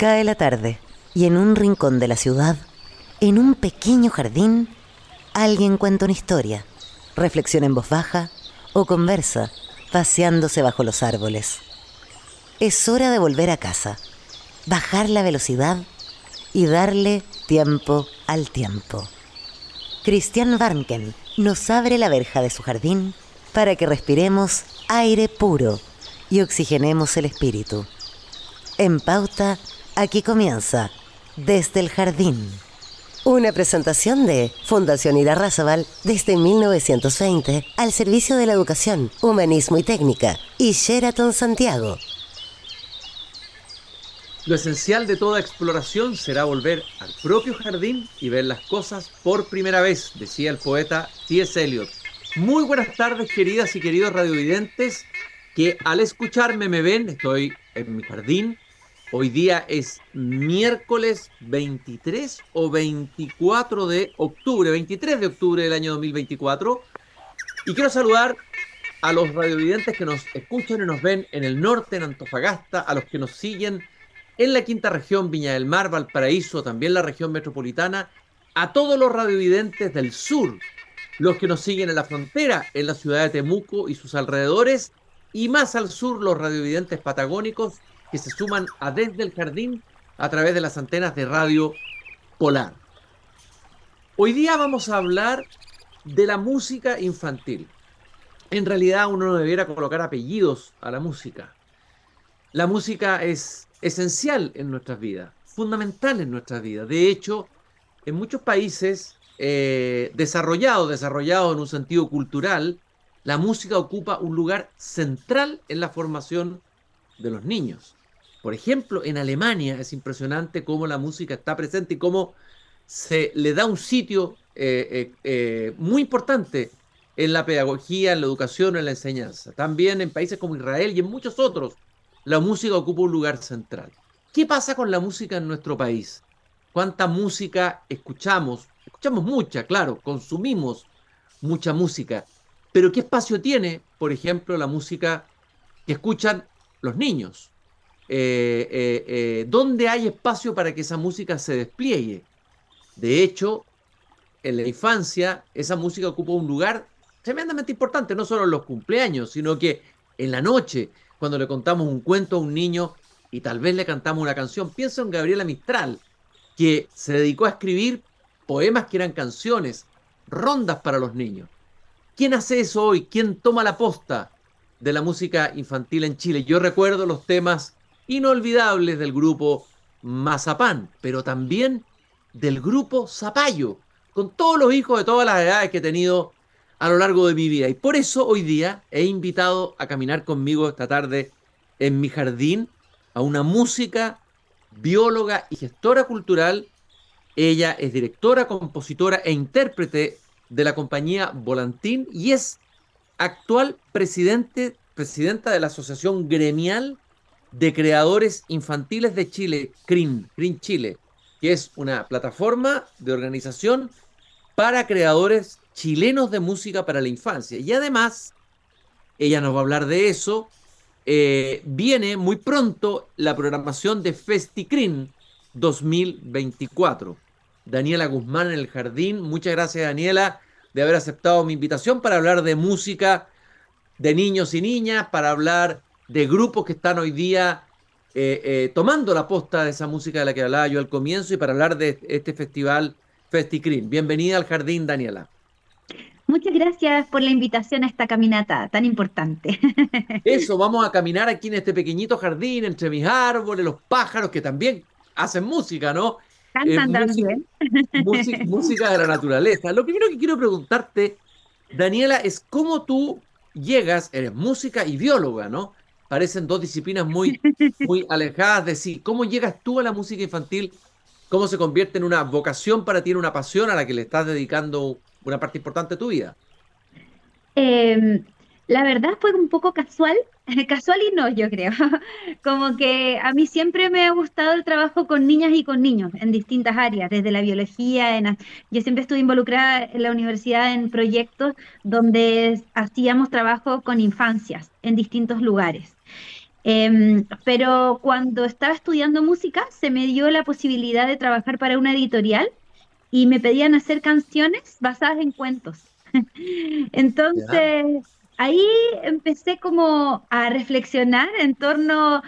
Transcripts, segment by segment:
Cae la tarde y en un rincón de la ciudad, en un pequeño jardín, alguien cuenta una historia, reflexiona en voz baja o conversa, paseándose bajo los árboles. Es hora de volver a casa, bajar la velocidad y darle tiempo al tiempo. Christian Warnken nos abre la verja de su jardín para que respiremos aire puro y oxigenemos el espíritu. En Pauta, aquí comienza Desde el Jardín. Una presentación de Fundación Irarrázaval desde 1920 al servicio de la educación, humanismo y técnica, y Sheraton Santiago. Lo esencial de toda exploración será volver al propio jardín y ver las cosas por primera vez, decía el poeta T.S. Eliot. Muy buenas tardes, queridas y queridos radiovidentes, que al escucharme me ven, estoy en mi jardín. Hoy día es miércoles 23 o 24 de octubre, 23 de octubre del año 2024. Y quiero saludar a los radiovidentes que nos escuchan y nos ven en el norte, en Antofagasta, a los que nos siguen en la quinta región, Viña del Mar, Valparaíso, también la región metropolitana, a todos los radiovidentes del sur, los que nos siguen en la frontera, en la ciudad de Temuco y sus alrededores, y más al sur los radiovidentes patagónicos que se suman a Desde el Jardín a través de las antenas de Radio Polar. Hoy día vamos a hablar de la música infantil. En realidad uno no debiera colocar apellidos a la música. La música es esencial en nuestras vidas, fundamental en nuestras vidas. De hecho, en muchos países desarrollados en un sentido cultural, la música ocupa un lugar central en la formación de los niños. Por ejemplo, en Alemania es impresionante cómo la música está presente y cómo se le da un sitio muy importante en la pedagogía, en la educación, en la enseñanza. También en países como Israel y en muchos otros, la música ocupa un lugar central. ¿Qué pasa con la música en nuestro país? ¿Cuánta música escuchamos? Escuchamos mucha, claro, consumimos mucha música. Pero ¿qué espacio tiene, por ejemplo, la música que escuchan los niños? ¿Dónde hay espacio para que esa música se despliegue? De hecho, en la infancia, esa música ocupa un lugar tremendamente importante, no solo en los cumpleaños, sino que en la noche, cuando le contamos un cuento a un niño y tal vez le cantamos una canción. Pienso en Gabriela Mistral, que se dedicó a escribir poemas que eran canciones, rondas para los niños. ¿Quién hace eso hoy? ¿Quién toma la posta de la música infantil en Chile? Yo recuerdo los temas inolvidables del grupo Mazapán, pero también del grupo Zapallo, con todos los hijos de todas las edades que he tenido a lo largo de mi vida. Y por eso hoy día he invitado a caminar conmigo esta tarde en mi jardín a una música, bióloga y gestora cultural. Ella es directora, compositora e intérprete de la compañía Volantín y es actual presidenta de la Asociación Gremial de Creadores Infantiles de Chile, CRIN Chile, que es una plataforma de organización para creadores chilenos de música para la infancia. Y además, ella nos va a hablar de eso. Viene muy pronto la programación de FestiCRIN 2024. Daniela Guzmán en el jardín. Muchas gracias, Daniela, de haber aceptado mi invitación para hablar de música de niños y niñas, para hablar de grupos que están hoy día tomando la posta de esa música de la que hablaba yo al comienzo y para hablar de este festival FestiCRIN. Bienvenida al jardín, Daniela. Muchas gracias por la invitación a esta caminata tan importante. Eso, vamos a caminar aquí en este pequeñito jardín, entre mis árboles, los pájaros que también hacen música, ¿no? Cantan también. Música de la naturaleza. Lo primero que quiero preguntarte, Daniela, es cómo tú llegas, eres música y bióloga, ¿no? Parecen dos disciplinas muy alejadas de sí. ¿Cómo llegas tú a la música infantil? ¿Cómo se convierte en una vocación para ti, en una pasión a la que le estás dedicando una parte importante de tu vida? La verdad fue un poco casual, casual y no, yo creo. Como que a mí siempre me ha gustado el trabajo con niñas y con niños en distintas áreas, desde la biología, yo siempre estuve involucrada en la universidad en proyectos donde hacíamos trabajo con infancias en distintos lugares. Pero cuando estaba estudiando música, se me dio la posibilidad de trabajar para una editorial y me pedían hacer canciones basadas en cuentos. ¿Ya? Entonces, ahí empecé como a reflexionar en torno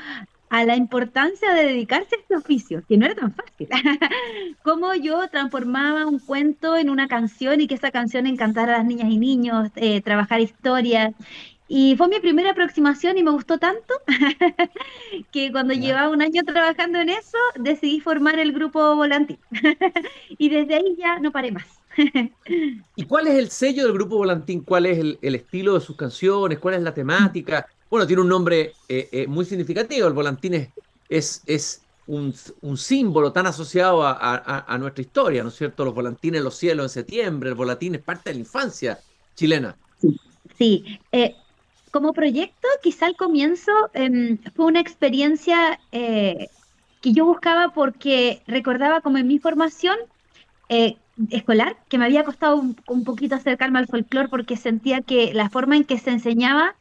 a la importancia de dedicarse a este oficio, que no era tan fácil. Cómo yo transformaba un cuento en una canción y que esa canción encantara a las niñas y niños, trabajar historias. Y fue mi primera aproximación y me gustó tanto que cuando ¿Ya? llevaba un año trabajando en eso, decidí formar el grupo Volantín. Y desde ahí ya no paré más. ¿Y cuál es el sello del Grupo Volantín? ¿Cuál es el estilo de sus canciones? ¿Cuál es la temática? Bueno, tiene un nombre muy significativo. El Volantín es un símbolo tan asociado a nuestra historia, ¿no es cierto? Los volantines en los cielos en septiembre, el volantín es parte de la infancia chilena. Sí, sí. Como proyecto, quizá al comienzo fue una experiencia que yo buscaba porque recordaba como en mi formación escolar que me había costado un poquito acercarme al folclore porque sentía que la forma en que se enseñaba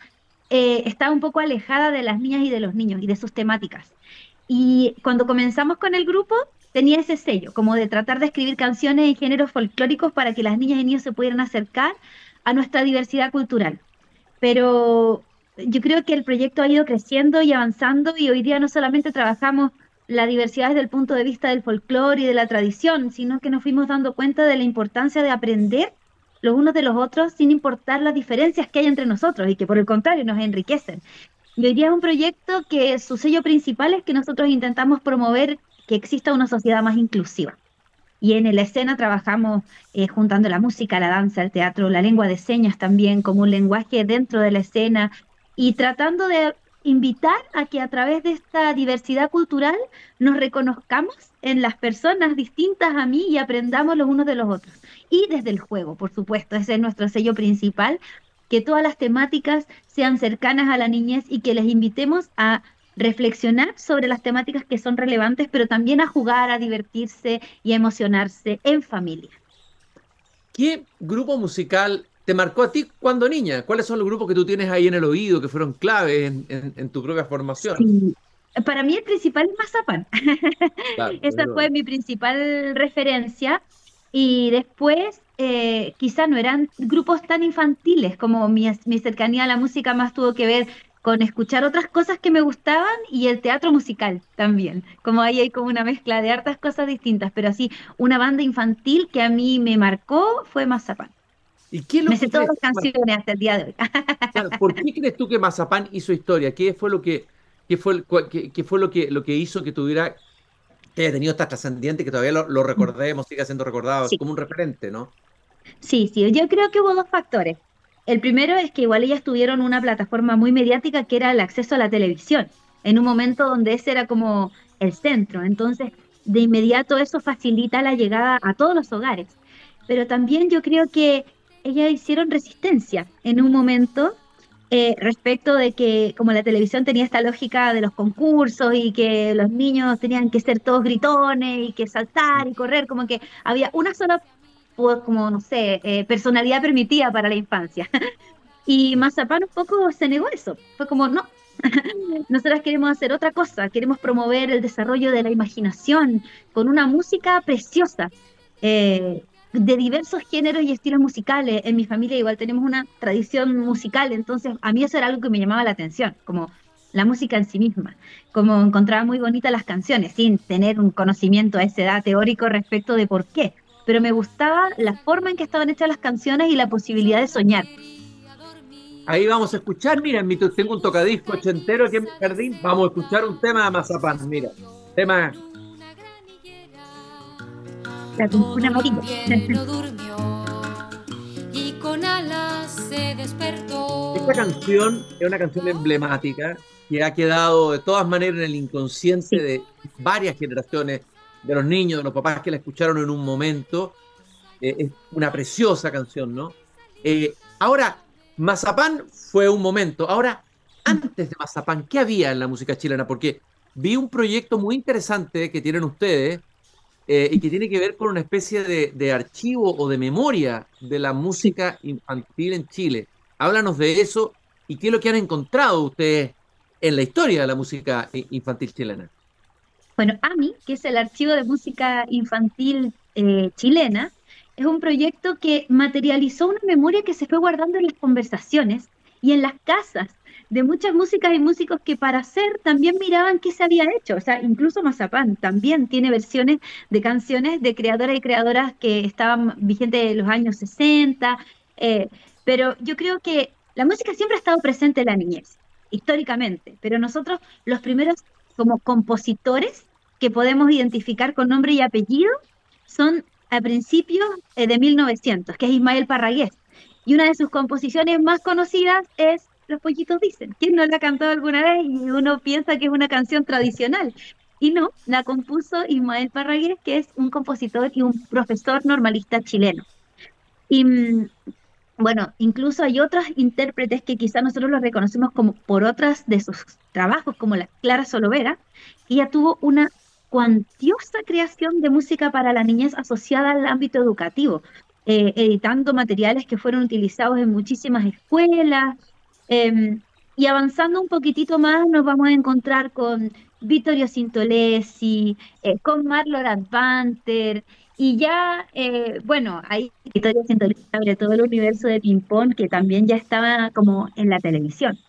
estaba un poco alejada de las niñas y de los niños y de sus temáticas. Y cuando comenzamos con el grupo, tenía ese sello, como de tratar de escribir canciones en géneros folclóricos para que las niñas y niños se pudieran acercar a nuestra diversidad cultural. Pero yo creo que el proyecto ha ido creciendo y avanzando y hoy día no solamente trabajamos la diversidad desde el punto de vista del folclore y de la tradición, sino que nos fuimos dando cuenta de la importancia de aprender los unos de los otros sin importar las diferencias que hay entre nosotros y que por el contrario nos enriquecen. Y hoy día es un proyecto que su sello principal es que nosotros intentamos promover que exista una sociedad más inclusiva. Y en la escena trabajamos juntando la música, la danza, el teatro, la lengua de señas también como un lenguaje dentro de la escena y tratando de invitar a que a través de esta diversidad cultural nos reconozcamos en las personas distintas a mí y aprendamos los unos de los otros. Y desde el juego, por supuesto, ese es nuestro sello principal, que todas las temáticas sean cercanas a la niñez y que les invitemos a reflexionar sobre las temáticas que son relevantes, pero también a jugar, a divertirse y a emocionarse en familia. ¿Qué grupo musical te marcó a ti cuando niña? ¿Cuáles son los grupos que tú tienes ahí en el oído que fueron claves en tu propia formación? Sí. Para mí el principal es Mazapán. Claro, Esa fue mi principal referencia. Y después, quizá no eran grupos tan infantiles como mi cercanía a la música más tuvo que ver con escuchar otras cosas que me gustaban y el teatro musical también. Como ahí hay como una mezcla de hartas cosas distintas, pero así, una banda infantil que a mí me marcó fue Mazapán. ¿Y qué es lo Me que sé todas crees? las canciones hasta el día de hoy. Claro, ¿por qué crees tú que Mazapán hizo historia? ¿Qué fue lo que, qué fue lo que hizo que tuviera, que haya tenido esta trascendiente, que todavía lo recordemos, siga siendo recordado, es Sí. como un referente, ¿no? Sí, sí, yo creo que hubo dos factores. El primero es que igual ellas tuvieron una plataforma muy mediática que era el acceso a la televisión, en un momento donde ese era como el centro. Entonces, de inmediato eso facilita la llegada a todos los hogares. Pero también yo creo que ellas hicieron resistencia en un momento respecto de que como la televisión tenía esta lógica de los concursos y que los niños tenían que ser todos gritones y que saltar y correr, como que había una sola como, no sé, personalidad permitida para la infancia. Y Mazapán un poco se negó eso. Fue como, no, nosotras queremos hacer otra cosa, queremos promover el desarrollo de la imaginación con una música preciosa, de diversos géneros y estilos musicales. En mi familia igual tenemos una tradición musical, entonces a mí eso era algo que me llamaba la atención, como la música en sí misma, como encontraba muy bonitas las canciones, sin tener un conocimiento a esa edad teórico respecto de por qué, pero me gustaba la forma en que estaban hechas las canciones y la posibilidad de soñar. Ahí vamos a escuchar, mira, tengo un tocadisco ochentero aquí en mi jardín, vamos a escuchar un tema de Mazapán, mira, tema, La Tuncuna Todo el Amarilla. invierno durmió y con alas se despertó. esta canción es una canción emblemática que ha quedado de todas maneras en el inconsciente Sí. de varias generaciones, de los niños, de los papás que la escucharon en un momento. Es una preciosa canción, ¿no? Ahora, Mazapán fue un momento. Ahora, antes de Mazapán, ¿qué había en la música chilena? Porque vi un proyecto muy interesante que tienen ustedes y que tiene que ver con una especie de archivo o de memoria de la Sí. música infantil en Chile. Háblanos de eso y qué es lo que han encontrado ustedes en la historia de la música infantil chilena. Bueno, AMI, que es el Archivo de Música Infantil chilena, es un proyecto que materializó una memoria que se fue guardando en las conversaciones y en las casas de muchas músicas y músicos que para hacer también miraban qué se había hecho. O sea, incluso Mazapán también tiene versiones de canciones de creadoras y creadoras que estaban vigentes en los años 60, eh, pero yo creo que la música siempre ha estado presente en la niñez, históricamente, pero nosotros los primeros como compositores que podemos identificar con nombre y apellido son a principios de 1900, que es Ismael Parragués. Y una de sus composiciones más conocidas es Los pollitos dicen. ¿Quién no la ha cantado alguna vez? Y uno piensa que es una canción tradicional. Y no, la compuso Ismael Parragués, que es un compositor y un profesor normalista chileno. Y bueno, incluso hay otros intérpretes que quizás nosotros los reconocemos como por otras de sus trabajos, como la Clara Solovera, que ella tuvo una cuantiosa creación de música para la niñez asociada al ámbito educativo, editando materiales que fueron utilizados en muchísimas escuelas. em, y avanzando un poquitito más, nos vamos a encontrar con Vittorio Sintolesi, con Marlon Advanter, y ya, bueno, hay historias sobre todo el universo de ping-pong que también ya estaba como en la televisión.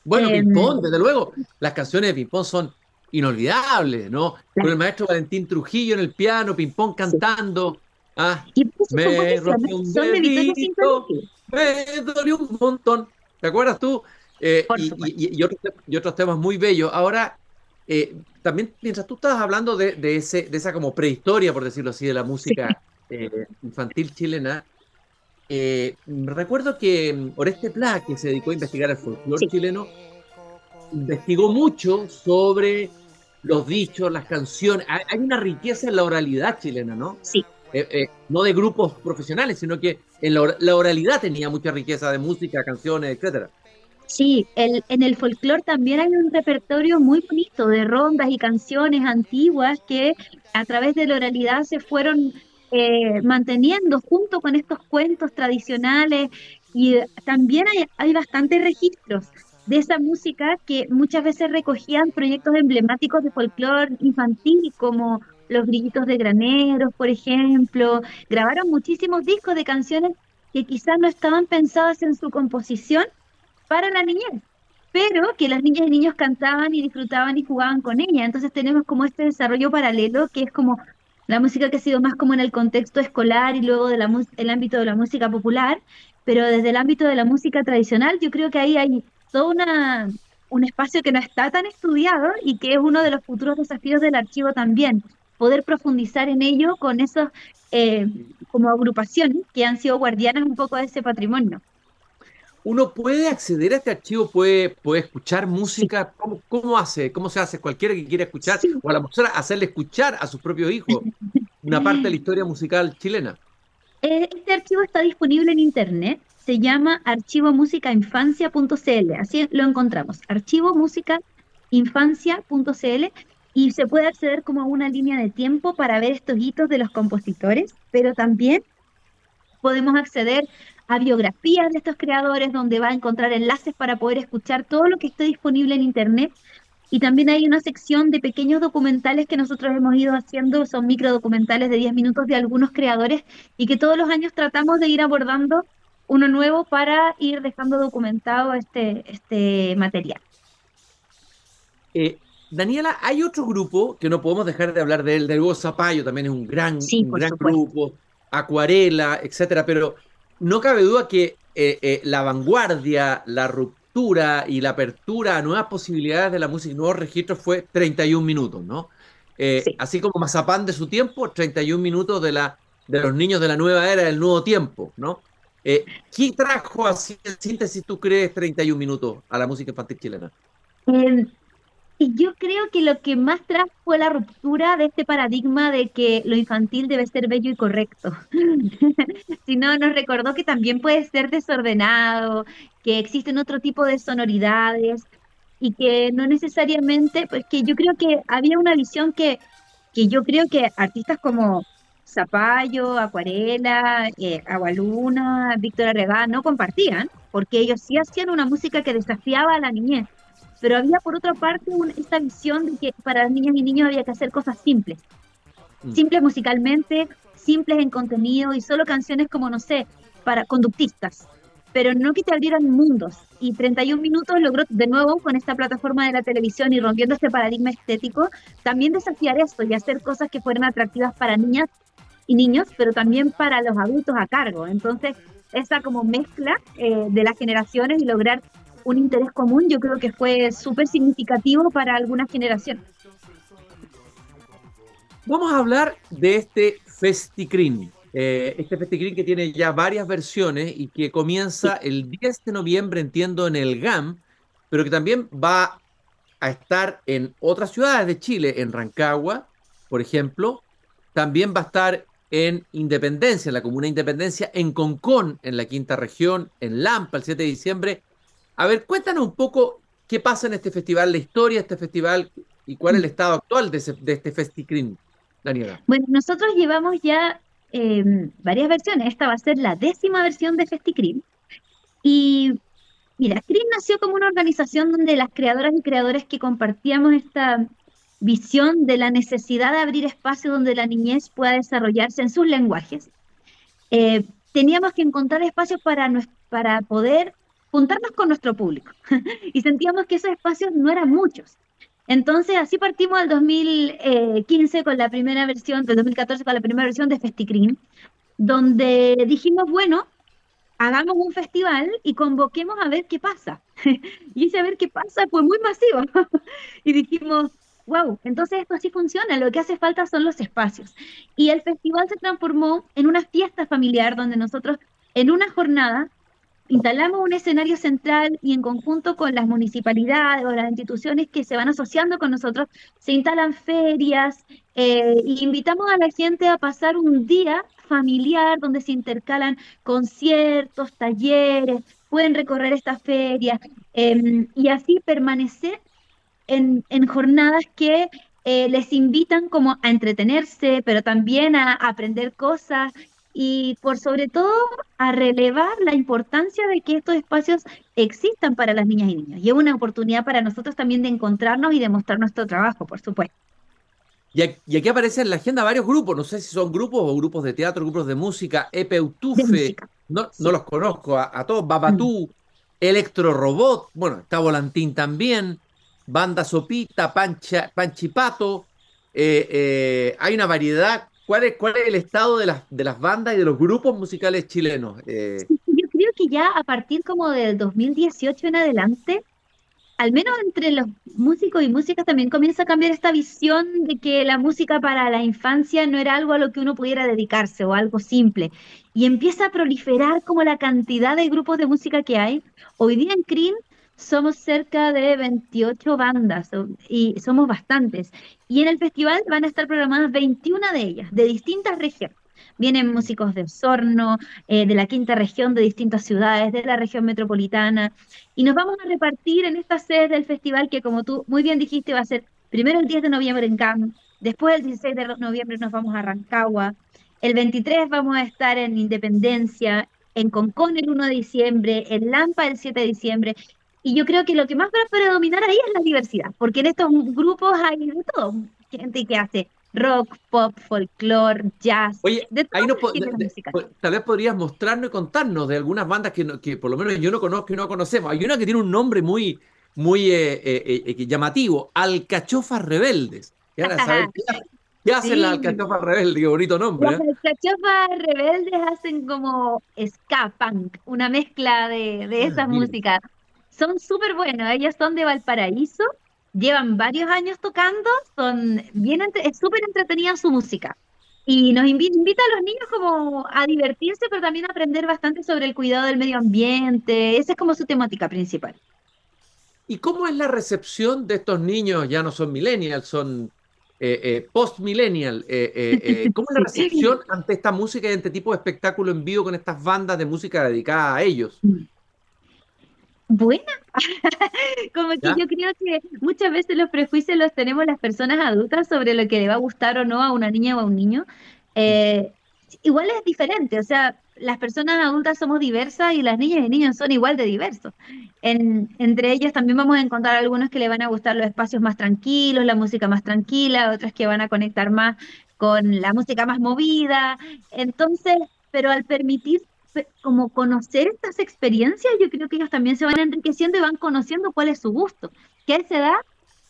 Bueno, Eh, Ping-Pong, desde luego, las canciones de Ping-Pong son inolvidables, ¿no? Con el maestro Valentín Trujillo en el piano, Ping-Pong sí. cantando, ah, Y muchas me composiciones rompí un son de Vittorio dedito, Sintolesi, me dolió un montón. ¿Te acuerdas tú? por supuesto. Y otros temas muy bellos. Ahora, también, mientras tú estabas hablando de esa como prehistoria, por decirlo así, de la Sí, música infantil chilena, recuerdo que Oreste Pla, que se dedicó a investigar el folclore sí, chileno, investigó mucho sobre los dichos, las canciones. Hay una riqueza en la oralidad chilena, ¿no? sí. No de grupos profesionales, sino que en la oralidad tenía mucha riqueza de música, canciones, etcétera. Sí, en el folclore también hay un repertorio muy bonito de rondas y canciones antiguas que a través de la oralidad se fueron manteniendo junto con estos cuentos tradicionales y también hay bastantes registros de esa música que muchas veces recogían proyectos emblemáticos de folclore infantil como Los Grillitos de Graneros, por ejemplo. Grabaron muchísimos discos de canciones que quizás no estaban pensadas en su composición para la niñez, pero que las niñas y niños cantaban y disfrutaban y jugaban con ella. Entonces tenemos como este desarrollo paralelo que es como la música que ha sido más como en el contexto escolar y luego de el ámbito de la música popular, pero desde el ámbito de la música tradicional yo creo que ahí hay todo un espacio que no está tan estudiado y que es uno de los futuros desafíos del archivo también, poder profundizar en ello con esos eh, como agrupaciones que han sido guardianas un poco de ese patrimonio. Uno puede acceder a este archivo, puede escuchar Sí, música. ¿Cómo hace? ¿Cómo se hace? Cualquiera que quiera escuchar, sí. o a la profesora hacerle escuchar a sus propios hijos una parte de la historia musical chilena. Este archivo está disponible en internet, se llama archivomusicainfancia.cl, así lo encontramos, archivomusicainfancia.cl, y se puede acceder como a una línea de tiempo para ver estos hitos de los compositores, pero también podemos acceder a biografías de estos creadores donde va a encontrar enlaces para poder escuchar todo lo que esté disponible en internet. Y también hay una sección de pequeños documentales que nosotros hemos ido haciendo, son micro documentales de 10 minutos de algunos creadores y que todos los años tratamos de ir abordando uno nuevo para ir dejando documentado este material. Eh, Daniela, hay otro grupo que no podemos dejar de hablar de él, del Hugo Zapallo, también es Sí, un por gran supuesto. grupo, Acuarela, etcétera, pero no cabe duda que la vanguardia, la ruptura y la apertura a nuevas posibilidades de la música y nuevos registros fue 31 minutos, ¿no? Sí. Así como Mazapán de su tiempo, 31 minutos de los niños de la nueva era, del nuevo tiempo, ¿no? ¿Qué trajo así en síntesis, tú crees, 31 minutos a la música infantil chilena? Eh, Y yo creo que lo que más trajo fue la ruptura de este paradigma de que lo infantil debe ser bello y correcto. Si no, nos recordó que también puede ser desordenado, que existen otro tipo de sonoridades y que no necesariamente, pues que yo creo que había una visión que yo creo que artistas como Zapallo, Acuarela, Agualuna, Víctor Arregá no compartían, porque ellos sí hacían una música que desafiaba a la niñez, pero había por otra parte esta visión de que para las niñas y niños había que hacer cosas simples, simples musicalmente, simples en contenido y solo canciones como, no sé, para conductistas, pero no que te abrieran mundos. Y 31 minutos logró de nuevo con esta plataforma de la televisión y rompiendo este paradigma estético, también desafiar esto y hacer cosas que fueran atractivas para niñas y niños, pero también para los adultos a cargo. Entonces, esa como mezcla de las generaciones y lograr un interés común, yo creo que fue súper significativo para algunas generaciones. Vamos a hablar de este Festicrin. Este Festicrin que tiene ya varias versiones y que comienza el 10 de noviembre, entiendo, en el GAM, pero que también va a estar en otras ciudades de Chile, en Rancagua, por ejemplo. También va a estar en Independencia, en la comuna de Independencia, en Concón, en la quinta región, en Lampa, el 7 de diciembre. A ver, cuéntanos un poco qué pasa en este festival, la historia de este festival y cuál es el estado actual de este Festicrin, Daniela. Bueno, nosotros llevamos ya varias versiones. Esta va a ser la 10ª versión de Festicrim. Y mira, Scream nació como una organización donde las creadoras y creadores que compartíamos esta visión de la necesidad de abrir espacios donde la niñez pueda desarrollarse en sus lenguajes. Teníamos que encontrar espacios para poder juntarnos con nuestro público. Y sentíamos que esos espacios no eran muchos. Entonces, así partimos del 2015 con la primera versión, del 2014 con la primera versión de Festicrim, donde dijimos, bueno, hagamos un festival y convoquemos a ver qué pasa. Y ese a ver qué pasa fue muy masivo. Y dijimos, wow, entonces esto así funciona, lo que hace falta son los espacios. Y el festival se transformó en una fiesta familiar donde nosotros en una jornada instalamos un escenario central y en conjunto con las municipalidades o las instituciones que se van asociando con nosotros, se instalan ferias y invitamos a la gente a pasar un día familiar donde se intercalan conciertos, talleres, pueden recorrer estas ferias y así permanecer en jornadas que les invitan como a entretenerse, pero también a aprender cosas y por sobre todo a relevar la importancia de que estos espacios existan para las niñas y niños. Y es una oportunidad para nosotros también de encontrarnos y de mostrar nuestro trabajo, por supuesto. Y aquí aparecen en la agenda varios grupos, no sé si son grupos o grupos de teatro, grupos de música, De Epeutufe, música. no Sí. los conozco, a todos, Mm. Babatú, Electro Robot, bueno, está Volantín también, Banda Sopita, Panchipato, hay una variedad. ¿Cuál es el estado de las bandas y de los grupos musicales chilenos? Sí, yo creo que ya a partir como del 2018 en adelante, al menos entre los músicos y músicas también comienza a cambiar esta visión de que la música para la infancia no era algo a lo que uno pudiera dedicarse o algo simple. Y empieza a proliferar como la cantidad de grupos de música que hay. Hoy día en CRIM somos cerca de 28 bandas y somos bastantes. Y en el festival van a estar programadas 21 de ellas, de distintas regiones. Vienen músicos de Osorno, de la quinta región, de distintas ciudades, de la región metropolitana. Y nos vamos a repartir en estas sedes del festival que, como tú muy bien dijiste, va a ser primero el 10 de noviembre en Cannes, después el 16 de noviembre nos vamos a Rancagua, el 23 vamos a estar en Independencia, en Concón el 1 de diciembre, en Lampa el 7 de diciembre. Y yo creo que lo que más va a predominar ahí es la diversidad, porque en estos grupos hay de todo, gente que hace rock, pop, folclore, jazz, Oye, de ahí todos los géneros musicales. tal vez podrías mostrarnos y contarnos de algunas bandas que por lo menos yo no conozco y no conocemos. Hay una que tiene un nombre muy llamativo, Alcachofas Rebeldes. Y ahora saber qué hacen las Sí. Alcachofas Rebeldes, qué bonito nombre, Las ¿eh? alcachofas rebeldes hacen como ska punk, una mezcla de Ah, esas mira. músicas. Son súper buenos, ellos son de Valparaíso, llevan varios años tocando, es súper entretenida su música. Y nos invita a los niños como a divertirse, pero también a aprender bastante sobre el cuidado del medio ambiente. Esa es como su temática principal. ¿Y cómo es la recepción de estos niños? Ya no son millennials, son post-millennial. ¿Cómo es la recepción Sí. ante esta música y ante este tipo de espectáculo en vivo con estas bandas de música dedicada a ellos? Buena, como que ¿Ya? yo creo que muchas veces los prejuicios los tenemos las personas adultas sobre lo que le va a gustar o no a una niña o a un niño. Eh, Igual es diferente, o sea, las personas adultas somos diversas y las niñas y niños son igual de diversos. Entre ellos también vamos a encontrar algunos que le van a gustar los espacios más tranquilos, la música más tranquila, otras que van a conectar más con la música más movida. Entonces, pero al permitir como conocer estas experiencias, yo creo que ellos también se van enriqueciendo y van conociendo cuál es su gusto, que a esa edad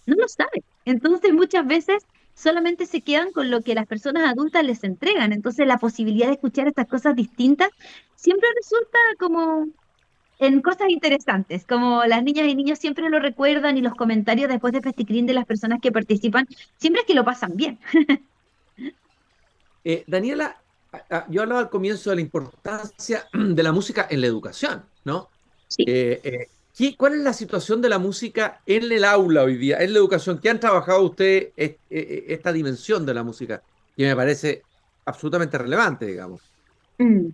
no lo saben. Entonces, muchas veces solamente se quedan con lo que las personas adultas les entregan. Entonces, la posibilidad de escuchar estas cosas distintas siempre resulta como en cosas interesantes, como las niñas y niños siempre lo recuerdan y los comentarios después de Festicrín de las personas que participan, siempre es que lo pasan bien. Daniela, yo hablaba al comienzo de la importancia de la música en la educación, ¿no? Sí. ¿Cuál es la situación de la música en el aula hoy día, en la educación? ¿Qué han trabajado ustedes esta dimensión de la música? Que me parece absolutamente relevante, digamos. Mm.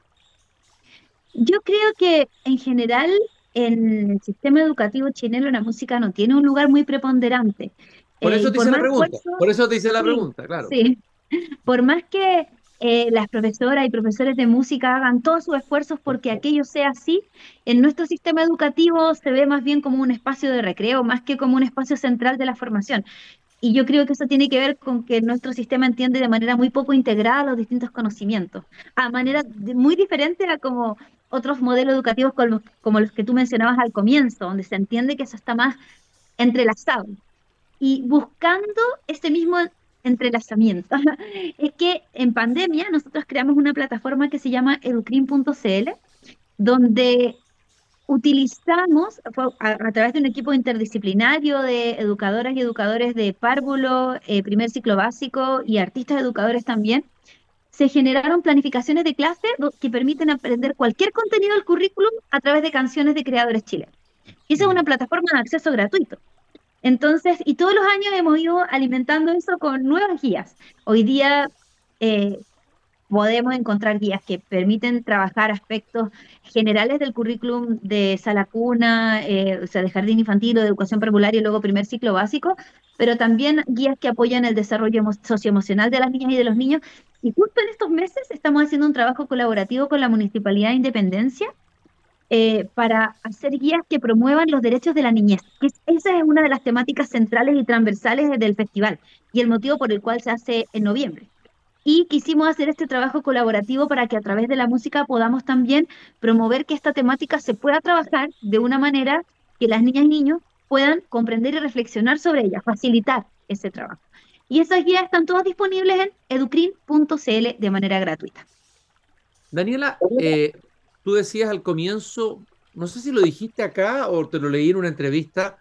Yo creo que en general en el sistema educativo chileno la música no tiene un lugar muy preponderante. Por eso Y te por hice la más pregunta, esfuerzo, por eso te hice la sí, pregunta, claro. sí. Por más que las profesoras y profesores de música hagan todos sus esfuerzos porque aquello sea así, en nuestro sistema educativo se ve más bien como un espacio de recreo, más que como un espacio central de la formación. Y yo creo que eso tiene que ver con que nuestro sistema entiende de manera muy poco integrada los distintos conocimientos, a manera muy diferente a como otros modelos educativos como los que tú mencionabas al comienzo, donde se entiende que eso está más entrelazado y buscando ese mismo entrelazamiento. Es que en pandemia nosotros creamos una plataforma que se llama educrin.cl, donde utilizamos a través de un equipo interdisciplinario de educadoras y educadores de párvulo, primer ciclo básico y artistas educadores también, se generaron planificaciones de clase que permiten aprender cualquier contenido del currículum a través de canciones de creadores chilenos. Y esa es una plataforma de acceso gratuito. Entonces, y todos los años hemos ido alimentando eso con nuevas guías. Hoy día eh, podemos encontrar guías que permiten trabajar aspectos generales del currículum de sala cuna, o sea, de jardín infantil o de educación preescolar y luego primer ciclo básico, pero también guías que apoyan el desarrollo socioemocional de las niñas y de los niños. Y justo en estos meses estamos haciendo un trabajo colaborativo con la Municipalidad de Independencia para hacer guías que promuevan los derechos de la niñez. Esa es una de las temáticas centrales y transversales del festival y el motivo por el cual se hace en noviembre. Y quisimos hacer este trabajo colaborativo para que a través de la música podamos también promover que esta temática se pueda trabajar de una manera que las niñas y niños puedan comprender y reflexionar sobre ella, facilitar ese trabajo. Y esas guías están todas disponibles en educrin.cl de manera gratuita. Daniela, tú decías al comienzo, no sé si lo dijiste acá o te lo leí en una entrevista,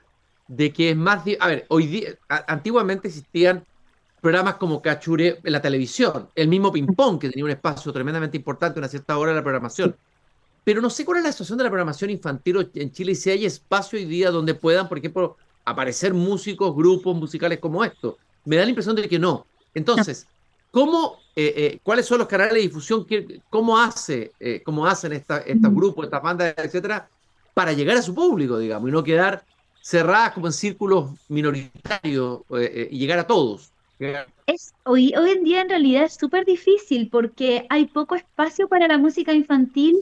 de que es más... A ver, hoy día, antiguamente existían programas como Cachure en la televisión, el mismo Ping Pong, que tenía un espacio tremendamente importante a una cierta hora de la programación. Pero no sé cuál es la situación de la programación infantil en Chile y si hay espacio hoy día donde puedan, por ejemplo, aparecer músicos, grupos musicales como estos. Me da la impresión de que no. Entonces, ¿cuáles son los canales de difusión? ¿Cómo hacen estos grupos, estas bandas, etcétera, para llegar a su público, digamos, y no quedar cerradas como en círculos minoritarios y llegar a todos? Hoy en día en realidad es súper difícil porque hay poco espacio para la música infantil,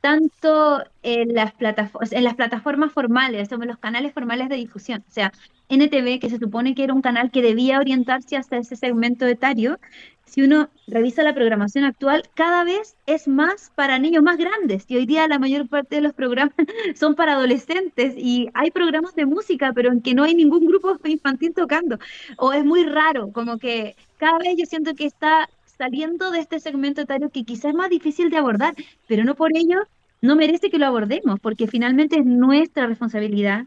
tanto en las plataformas formales, o en los canales formales de difusión. O sea, NTV, que se supone que era un canal que debía orientarse hacia ese segmento etario, si uno revisa la programación actual, cada vez es más para niños más grandes. Y hoy día la mayor parte de los programas son para adolescentes y hay programas de música, pero en que no hay ningún grupo infantil tocando. O es muy raro, como que cada vez yo siento que está saliendo de este segmento etario que quizás es más difícil de abordar, pero no por ello no merece que lo abordemos, porque finalmente es nuestra responsabilidad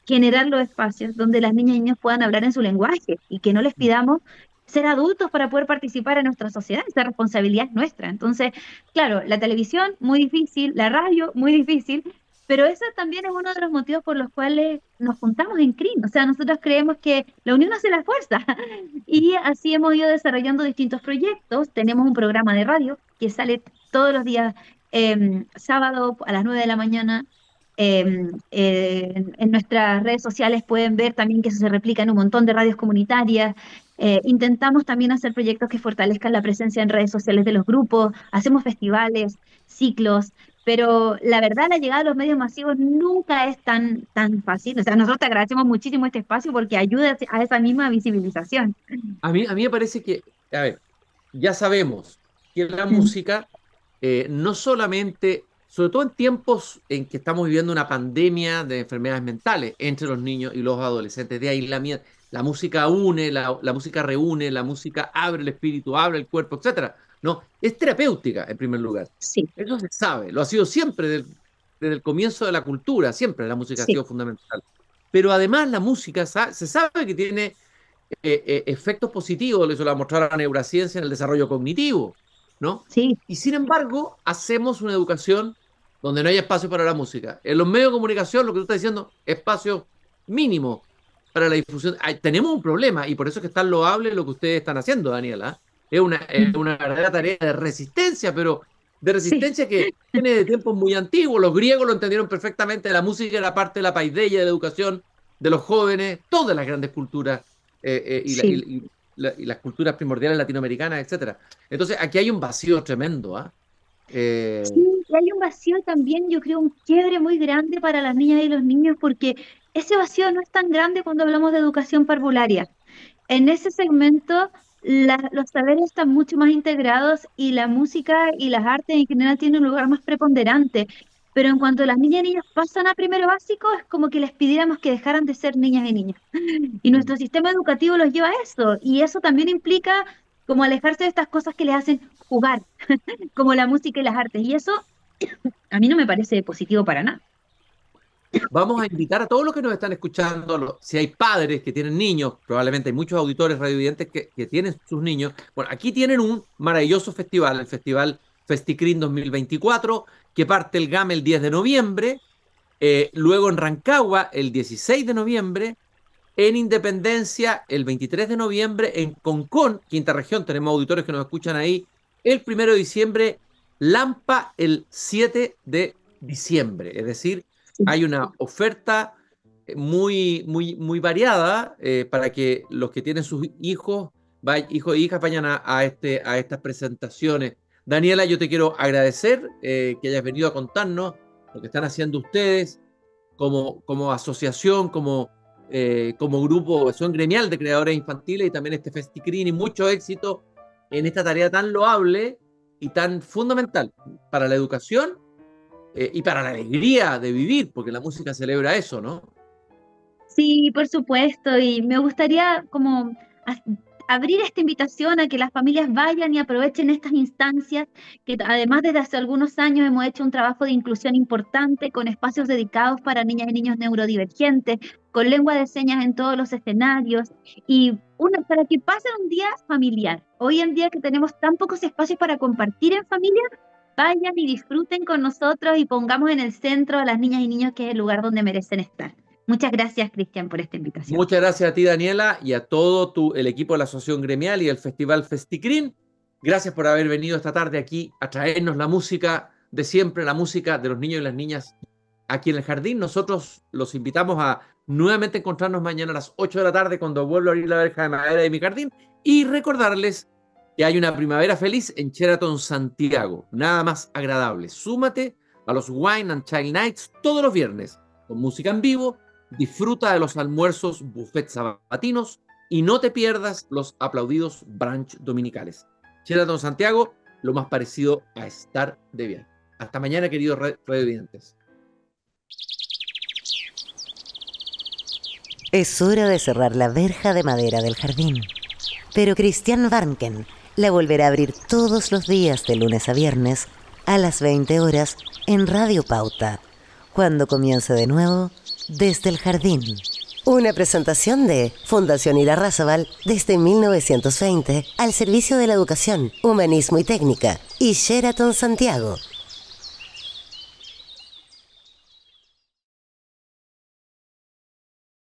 generar los espacios donde las niñas y niños puedan hablar en su lenguaje y que no les pidamos ser adultos para poder participar en nuestra sociedad. Esa responsabilidad es nuestra. Entonces, claro, la televisión, muy difícil, la radio, muy difícil, pero ese también es uno de los motivos por los cuales nos juntamos en CRIM. O sea, nosotros creemos que la unión hace la fuerza y así hemos ido desarrollando distintos proyectos. Tenemos un programa de radio que sale todos los días sábado a las 9 de la mañana. En nuestras redes sociales pueden ver también que eso se replica en un montón de radios comunitarias. Intentamos también hacer proyectos que fortalezcan la presencia en redes sociales de los grupos, hacemos festivales, ciclos, pero la verdad la llegada a los medios masivos nunca es tan fácil. O sea, nosotros te agradecemos muchísimo este espacio porque ayuda a esa misma visibilización. A mí me parece que, a ver, ya sabemos que la Mm. música no solamente, sobre todo en tiempos en que estamos viviendo una pandemia de enfermedades mentales entre los niños y los adolescentes, de aislamiento, la música une, la música reúne, la música abre el espíritu, abre el cuerpo, etcétera. No, es terapéutica en primer lugar. Sí, Eso se sabe, lo ha sido siempre desde el comienzo de la cultura, siempre la música ha sí, sido fundamental. Pero además la música se sabe que tiene efectos positivos, eso lo ha mostrado la neurociencia en el desarrollo cognitivo, ¿no? sí, Y sin embargo, hacemos una educación donde no hay espacio para la música. En los medios de comunicación, lo que tú estás diciendo, espacio mínimo para la difusión. Tenemos un problema y por eso es que es tan loable lo que ustedes están haciendo, Daniela. Es mm, una verdadera tarea de resistencia, pero de sí, resistencia que viene de tiempos muy antiguos. Los griegos lo entendieron perfectamente. La música era parte de la paideia de la educación de los jóvenes, todas las grandes culturas sí. y las culturas primordiales latinoamericanas, etcétera. Entonces, aquí hay un vacío tremendo, ¿ah? Sí, y hay un vacío también, yo creo, un quiebre muy grande para las niñas y los niños, porque ese vacío no es tan grande cuando hablamos de educación parvularia. En ese segmento, los saberes están mucho más integrados y la música y las artes en general tienen un lugar más preponderante. Pero en cuanto las niñas y niños pasan a primero básico, es como que les pidiéramos que dejaran de ser niñas y niños. Y nuestro sistema educativo los lleva a eso. Y eso también implica como alejarse de estas cosas que les hacen jugar, como la música y las artes. Y eso a mí no me parece positivo para nada. Vamos a invitar a todos los que nos están escuchando, si hay padres que tienen niños, probablemente hay muchos auditores radiovidentes que tienen sus niños. Bueno, aquí tienen un maravilloso festival, el Festival Festicrin 2024, que parte el GAM el 10 de noviembre, luego en Rancagua el 16 de noviembre, en Independencia el 23 de noviembre, en Concón, quinta región, tenemos auditores que nos escuchan ahí, el 1 de diciembre, Lampa el 7 de diciembre, es decir, Sí. hay una oferta muy variada para que los que tienen sus hijos, hijos e hijas vayan a estas presentaciones. Daniela, yo te quiero agradecer que hayas venido a contarnos lo que están haciendo ustedes como asociación, como grupo, son gremial de creadores infantiles y también este Festicrin y mucho éxito en esta tarea tan loable y tan fundamental para la educación y para la alegría de vivir, porque la música celebra eso, ¿no? Sí, por supuesto, y me gustaría como a- abrir esta invitación a que las familias vayan y aprovechen estas instancias, que además desde hace algunos años hemos hecho un trabajo de inclusión importante con espacios dedicados para niñas y niños neurodivergentes, con lengua de señas en todos los escenarios, y para que pasen un día familiar. Hoy en día que tenemos tan pocos espacios para compartir en familia, vayan y disfruten con nosotros y pongamos en el centro a las niñas y niños, que es el lugar donde merecen estar. Muchas gracias, Cristian, por esta invitación. Muchas gracias a ti, Daniela, y a todo el equipo de la Asociación Gremial y el Festival Festicrin. Gracias por haber venido esta tarde aquí a traernos la música de siempre, la música de los niños y las niñas aquí en el jardín. Nosotros los invitamos a nuevamente encontrarnos mañana a las 8 de la tarde cuando vuelvo a abrir la verja de madera de mi jardín y recordarles que hay una primavera feliz en Sheraton Santiago. Nada más agradable. Súmate a los Wine and Child Nights todos los viernes con música en vivo. Disfruta de los almuerzos buffet sabatinos y no te pierdas los aplaudidos brunch dominicales. Sheraton Santiago, lo más parecido a estar de viaje. Hasta mañana, queridos radiovidentes. Es hora de cerrar la verja de madera del jardín. Pero Cristian Warnken la volverá a abrir todos los días de lunes a viernes a las 20 horas en Radio Pauta, cuando comience de nuevo Desde el Jardín. Una presentación de Fundación Irarrázaval desde 1920 al servicio de la educación, humanismo y técnica, y Sheraton Santiago,